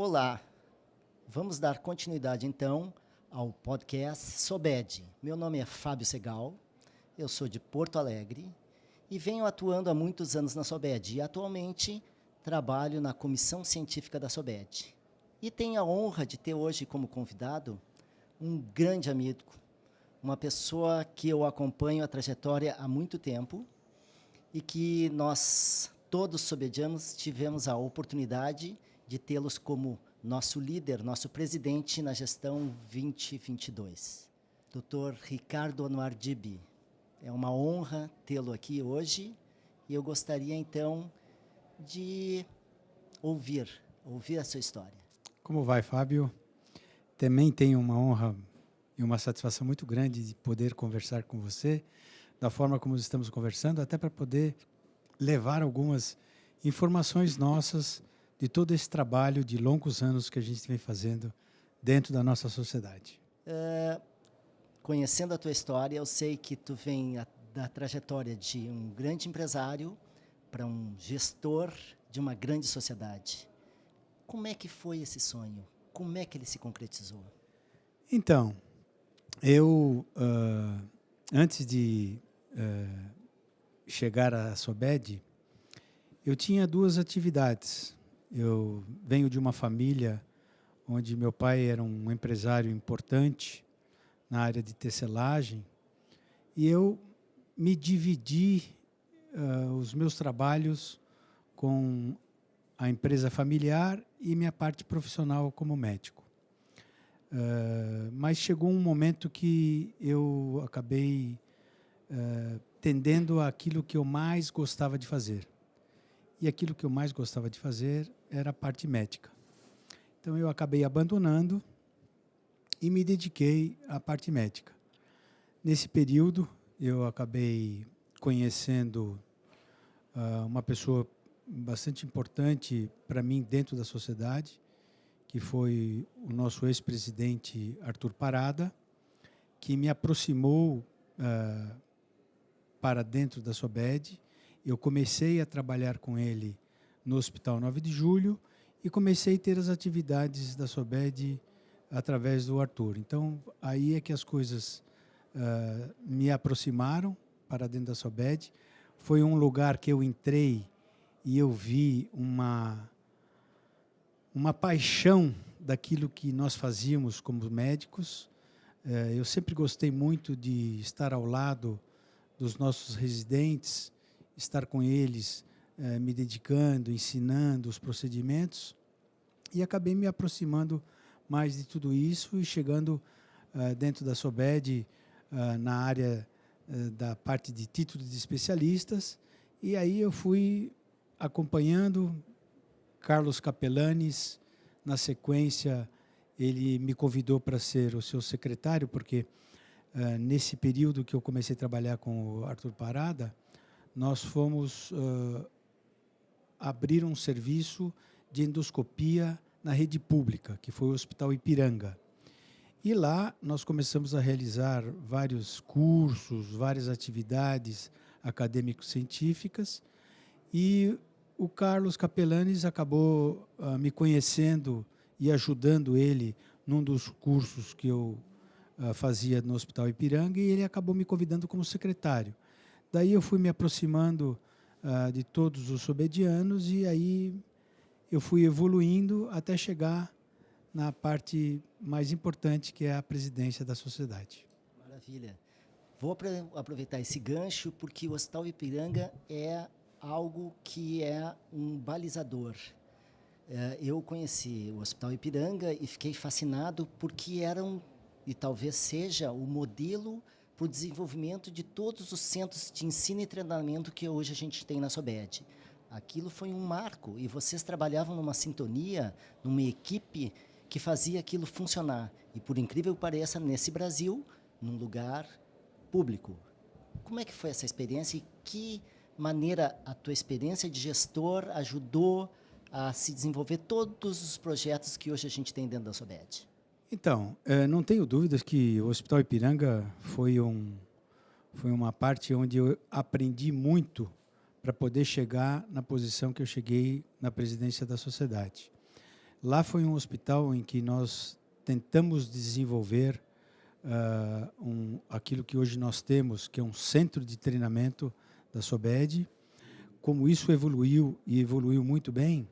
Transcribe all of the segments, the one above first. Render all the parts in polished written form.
Olá, vamos dar continuidade então ao podcast Sobed. Meu nome é Fábio Segal, eu sou de Porto Alegre e venho atuando há muitos anos na Sobed e atualmente trabalho na comissão científica da Sobed. E tenho a honra de ter hoje como convidado um grande amigo, uma pessoa que eu acompanho a trajetória há muito tempo e que nós, todos sobedianos, tivemos a oportunidade de tê-los como nosso líder, nosso presidente na gestão 2022. Dr. Ricardo Anuardibe, é uma honra tê-lo aqui hoje e eu gostaria então de ouvir a sua história. Como vai, Fábio? Também tenho uma honra e uma satisfação muito grande de poder conversar com você, da forma como estamos conversando, até para poder levar algumas informações nossas de todo esse trabalho de longos anos que a gente vem fazendo dentro da nossa sociedade. Conhecendo a tua história, eu sei que tu vem da trajetória de um grande empresário para um gestor de uma grande sociedade. Como é que foi esse sonho? Como é que ele se concretizou? Então, eu, antes de chegar à Sobed, eu tinha duas atividades. Eu venho de uma família onde meu pai era um empresário importante na área de tecelagem e eu me dividi os meus trabalhos com a empresa familiar e minha parte profissional como médico. Mas chegou um momento que eu acabei tendendo àquilo que eu mais gostava de fazer. E aquilo que eu mais gostava de fazer era a parte médica. Então eu acabei abandonando e me dediquei à parte médica. Nesse período, eu acabei conhecendo uma pessoa bastante importante para mim dentro da sociedade, que foi o nosso ex-presidente Arthur Parada, que me aproximou para dentro da Sobed. Eu comecei a trabalhar com ele no Hospital 9 de Julho e comecei a ter as atividades da Sobed através do Arthur. Então, aí é que as coisas me aproximaram para dentro da Sobed. Foi um lugar que eu entrei e eu vi uma paixão daquilo que nós fazíamos como médicos. Eu sempre gostei muito de estar ao lado dos nossos residentes, estar com eles, me dedicando, ensinando os procedimentos, e acabei me aproximando mais de tudo isso e chegando dentro da Sobed na área da parte de títulos de especialistas, e aí eu fui acompanhando Carlos Capelanes. Na sequência, ele me convidou para ser o seu secretário, porque nesse período que eu comecei a trabalhar com o Arthur Parada, nós fomos abrir um serviço de endoscopia na rede pública, que foi o Hospital Ipiranga. E lá nós começamos a realizar vários cursos, várias atividades acadêmico-científicas, e o Carlos Capelanes acabou me conhecendo e ajudando ele num dos cursos que eu fazia no Hospital Ipiranga, e ele acabou me convidando como secretário. Daí eu fui me aproximando de todos os sobedianos e aí eu fui evoluindo até chegar na parte mais importante, que é a presidência da sociedade. Maravilha. Vou aproveitar esse gancho porque o Hospital Ipiranga é algo que é um balizador. Eu conheci o Hospital Ipiranga e fiquei fascinado porque e talvez seja o modelo para o desenvolvimento de todos os centros de ensino e treinamento que hoje a gente tem na Sobed. Aquilo foi um marco e vocês trabalhavam numa sintonia, numa equipe que fazia aquilo funcionar. E por incrível que pareça, nesse Brasil, num lugar público. Como é que foi essa experiência e que maneira a tua experiência de gestor ajudou a se desenvolver todos os projetos que hoje a gente tem dentro da Sobed? Então, não tenho dúvidas que o Hospital Ipiranga foi uma parte onde eu aprendi muito para poder chegar na posição que eu cheguei na presidência da sociedade. Lá foi um hospital em que nós tentamos desenvolver aquilo que hoje nós temos, que é um centro de treinamento da SOBED. Como isso evoluiu e evoluiu muito bem,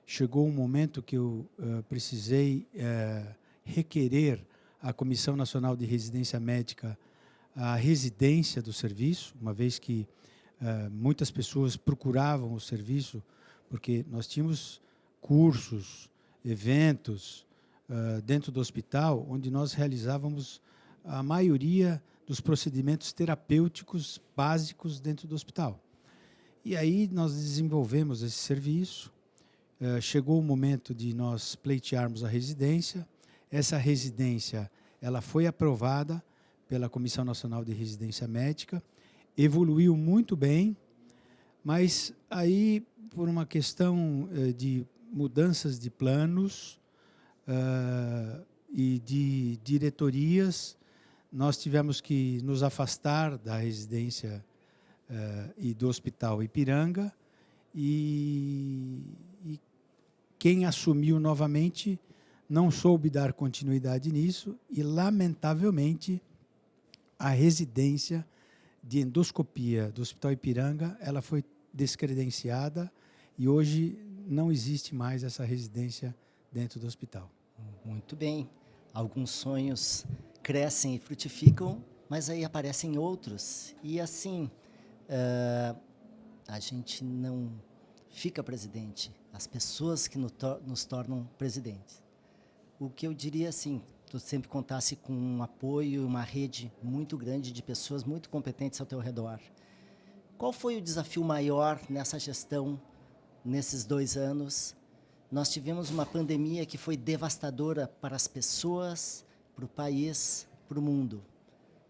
chegou um momento que eu precisei requerer à Comissão Nacional de Residência Médica a residência do serviço, uma vez que muitas pessoas procuravam o serviço, porque nós tínhamos cursos, eventos dentro do hospital, onde nós realizávamos a maioria dos procedimentos terapêuticos básicos dentro do hospital. E aí nós desenvolvemos esse serviço, chegou o momento de nós pleitearmos a residência. Essa residência ela foi aprovada pela Comissão Nacional de Residência Médica, evoluiu muito bem, mas aí, por uma questão de mudanças de planos e de diretorias, nós tivemos que nos afastar da residência e do Hospital Ipiranga, e quem assumiu novamente não soube dar continuidade nisso, e, lamentavelmente, a residência de endoscopia do Hospital Ipiranga ela foi descredenciada e hoje não existe mais essa residência dentro do hospital. Muito bem. Alguns sonhos crescem e frutificam, mas aí aparecem outros. E assim, a gente não fica presidente, as pessoas que nos tornam presidentes. O que eu diria assim, tu sempre contasse com um apoio, uma rede muito grande de pessoas muito competentes ao teu redor. Qual foi o desafio maior nessa gestão, nesses 2 anos? Nós tivemos uma pandemia que foi devastadora para as pessoas, para o país, para o mundo.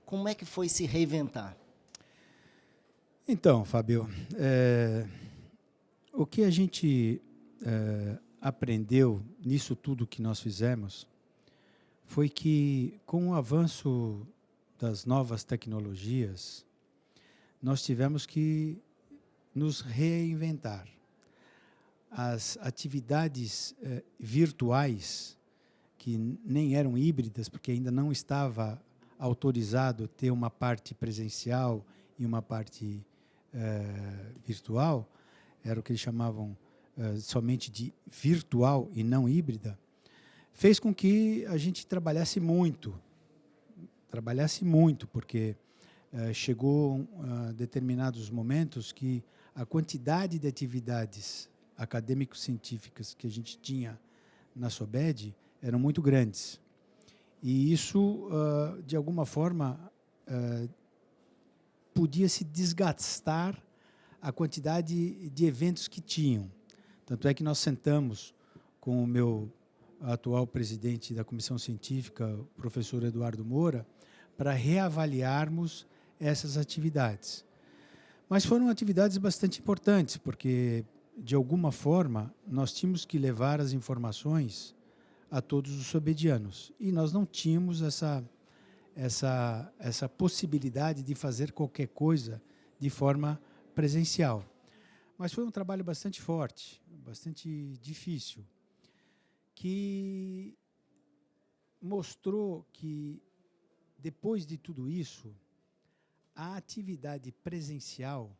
Como é que foi se reinventar? Então, Fábio, o que a gente aprendeu nisso tudo que nós fizemos foi que, com o avanço das novas tecnologias, nós tivemos que nos reinventar. As atividades virtuais, que nem eram híbridas, porque ainda não estava autorizado ter uma parte presencial e uma parte virtual, era o que eles chamavam somente de virtual e não híbrida, fez com que a gente trabalhasse muito, porque chegou a determinados momentos que a quantidade de atividades acadêmico-científicas que a gente tinha na SOBED eram muito grandes. E isso, de alguma forma, podia se desgastar a quantidade de eventos que tinham. Tanto é que nós sentamos com o meu atual presidente da Comissão Científica, o professor Eduardo Moura, para reavaliarmos essas atividades. Mas foram atividades bastante importantes, porque, de alguma forma, nós tínhamos que levar as informações a todos os sobedianos. E nós não tínhamos essa possibilidade de fazer qualquer coisa de forma presencial. Mas foi um trabalho bastante forte, bastante difícil, que mostrou que, depois de tudo isso, a atividade presencial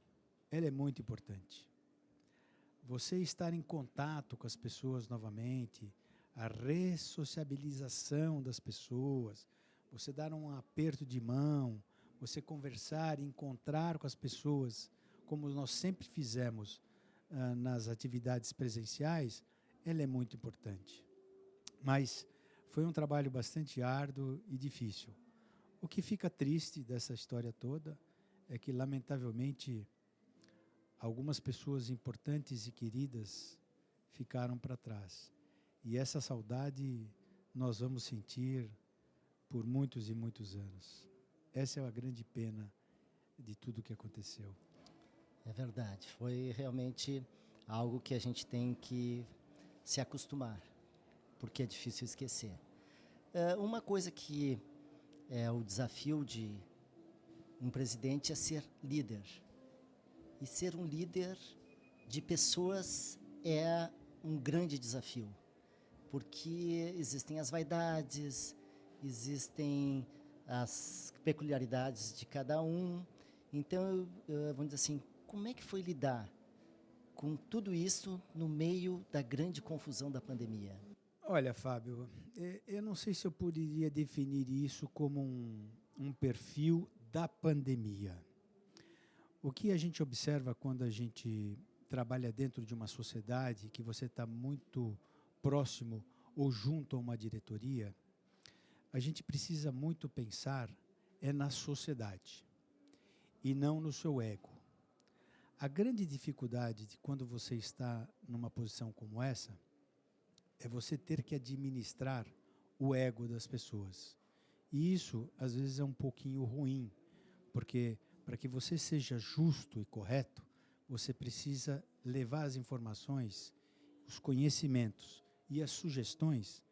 ela é muito importante. Você estar em contato com as pessoas novamente, a ressociabilização das pessoas, você dar um aperto de mão, você conversar, encontrar com as pessoas, como nós sempre fizemos nas atividades presenciais, ela é muito importante. Mas foi um trabalho bastante árduo e difícil. O que fica triste dessa história toda é que, lamentavelmente, algumas pessoas importantes e queridas ficaram para trás. E essa saudade nós vamos sentir por muitos e muitos anos. Essa é a grande pena de tudo o que aconteceu. É verdade, foi realmente algo que a gente tem que se acostumar, porque é difícil esquecer. Uma coisa que é o desafio de um presidente é ser líder. E ser um líder de pessoas é um grande desafio, porque existem as vaidades, existem as peculiaridades de cada um. Então, vamos dizer assim, como é que foi lidar com tudo isso no meio da grande confusão da pandemia? Olha, Fábio, eu não sei se eu poderia definir isso como um perfil da pandemia. O que a gente observa quando a gente trabalha dentro de uma sociedade, que você está muito próximo ou junto a uma diretoria, a gente precisa muito pensar na sociedade e não no seu ego. A grande dificuldade de quando você está numa posição como essa é você ter que administrar o ego das pessoas. E isso, às vezes, é um pouquinho ruim, porque para que você seja justo e correto, você precisa levar as informações, os conhecimentos e as sugestões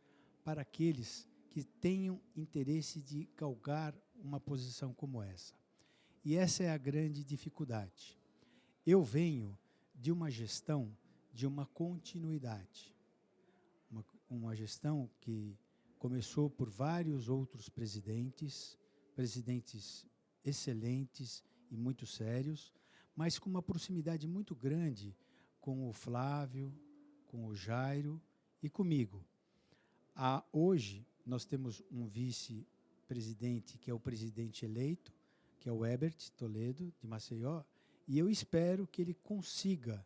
para aqueles que tenham interesse de galgar uma posição como essa. E essa é a grande dificuldade. Eu venho de uma gestão de uma continuidade. Uma gestão que começou por vários outros presidentes excelentes e muito sérios, mas com uma proximidade muito grande com o Flávio, com o Jairo e comigo. Hoje, nós temos um vice-presidente que é o presidente eleito, que é o Herbert Toledo, de Maceió, e eu espero que ele consiga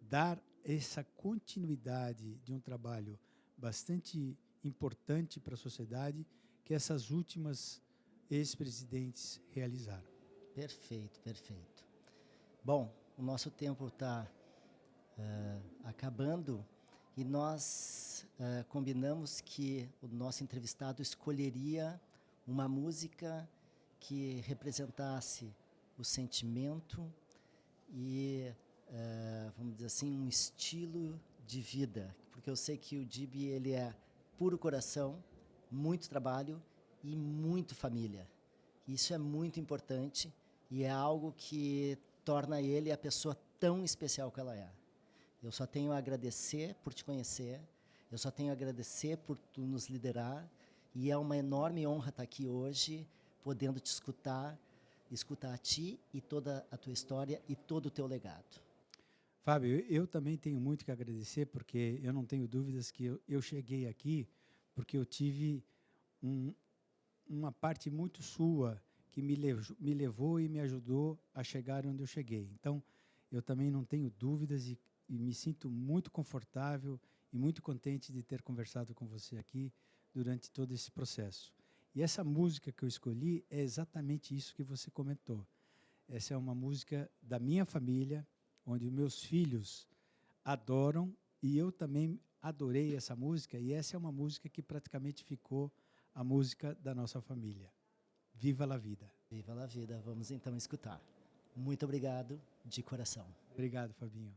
dar essa continuidade de um trabalho bastante importante para a sociedade que essas últimas ex-presidentes realizaram. Perfeito, perfeito. Bom, o nosso tempo está acabando e nós combinamos que o nosso entrevistado escolheria uma música que representasse o sentimento e, vamos dizer assim, um estilo de vida. Porque eu sei que o Dibi, ele é puro coração, muito trabalho e muito família. Isso é muito importante e é algo que torna ele a pessoa tão especial que ela é. Eu só tenho a agradecer por te conhecer, eu só tenho a agradecer por tu nos liderar e é uma enorme honra estar aqui hoje, podendo te escutar a ti e toda a tua história e todo o teu legado. Fábio, eu também tenho muito que agradecer, porque eu não tenho dúvidas que eu cheguei aqui porque eu tive uma parte muito sua que me levou e me ajudou a chegar onde eu cheguei. Então, eu também não tenho dúvidas e me sinto muito confortável e muito contente de ter conversado com você aqui durante todo esse processo. E essa música que eu escolhi é exatamente isso que você comentou. Essa é uma música da minha família, onde meus filhos adoram e eu também adorei essa música, e essa é uma música que praticamente ficou a música da nossa família. Viva la vida. Viva la vida. Vamos então escutar. Muito obrigado de coração. Obrigado, Fabinho.